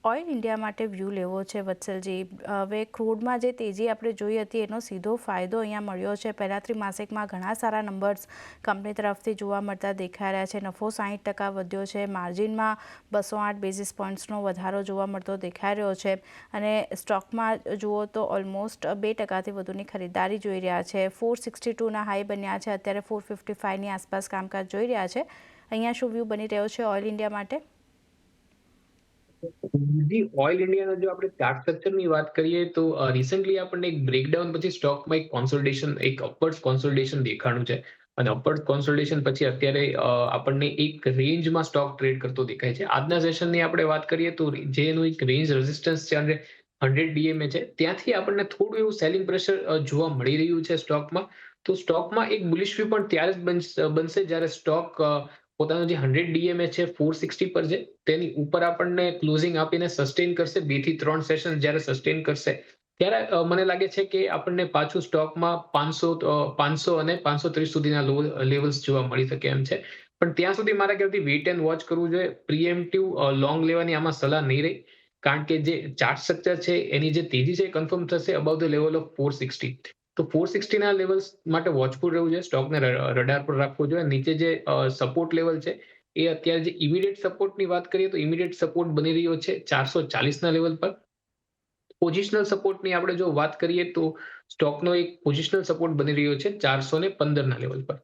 Oil India માટે view લેવો છે વત્સલજી. હવે ક્રૂડમાં જે તેજી આપણે જોઈ હતી એનો સીધો ફાયદો અહીંયા મળ્યો છે. પહેલા ત્રિમાસિકમાં ઘણા સારા નંબર્સ કંપની તરફથી જોવા મળતા દેખાઈ રહ્યા છે. નફો 60% વધ્યો છે. માર્જિનમાં 208 બેઝિસ પોઈન્ટ્સનો વધારો જોવા મળતો દેખાઈ રહ્યો છે. અને સ્ટોકમાં જુઓ તો ઓલમોસ્ટ 2%થી વધુની ખરીદારી જોઈ રહ્યા છે. 462ના હાઈ બન્યા છે. અત્યારે 455ની આસપાસ કામકાજ જોઈ રહ્યા છે. અહીંયા શું વ્યૂ બની રહ્યો છે ઓઇલ ઇન્ડિયા માટે? જી, ઓઇલ ઇન્ડિયાના જો આપણે ચાર્ટ સ્ટ્રક્ચરની વાત કરીએ તો રિસેન્ટલી આપણને એક બ્રેકડાઉન પછી સ્ટોકમાં એક કોન્સોલિડેશન, એક અપવર્ડ કોન્સોલિડેશન દેખાણું છે. અને અપવર્ડ કોન્સોલિડેશન પછી અત્યારે આપણને એક રેન્જમાં સ્ટોક ટ્રેડ કરતો દેખાય છે. આજના સેશનની આપણે વાત કરીએ તો જે એનું એક રેન્જ રેઝિસ્ટન્સ છે અને 100 ડીએમએ છે, ત્યાંથી આપણને થોડું એવું સેલિંગ પ્રેશર જોવા મળી રહ્યું છે સ્ટોકમાં. તો સ્ટોકમાં એક બુલિશ વ્યૂ પણ ત્યારે જ બનશે જ્યારે સ્ટોક પોતાનો જે 100 ડીએમએ છે 460 પર છે તેની ઉપર આપણને ક્લોઝિંગ આપીને સસ્ટેન કરશે. 2 થી 3 સેશન જ્યારે સસ્ટેન કરશે ત્યારે મને લાગે છે કે આપણને પાછું સ્ટોકમાં 500 અને 530 સુધીના લેવલ્સ જોવા મળી શકે એમ છે. પણ ત્યાં સુધી મારા ખ્યાલથી વેઇટ એન્ડ વોચ કરવું જોઈએ. પ્રિએમ્પ્ટિવ લોંગ લેવાની આમાં સલાહ નહીં રહી, કારણ કે જે ચાર્ટ સ્ટ્રક્ચર છે એની જે તેજી છે કન્ફર્મ થશે અબાઉ ધ લેવલ ઓફ 460. તો 460ના લેવલ્સ માટે વોચફુલ રહેવું જોઈએ, સ્ટોકને રડાર પર રાખવું જોઈએ. નીચે જે સપોર્ટ લેવલ છે એ અત્યારે જે ઇમિડિયેટ સપોર્ટની વાત કરીએ તો ઇમિડિયેટ સપોર્ટ બની રહ્યો છે 440ના લેવલ પર. પોઝિશનલ સપોર્ટની આપણે જો વાત કરીએ તો સ્ટોકનો એક પોઝિશનલ સપોર્ટ બની રહ્યો છે 415ના લેવલ પર.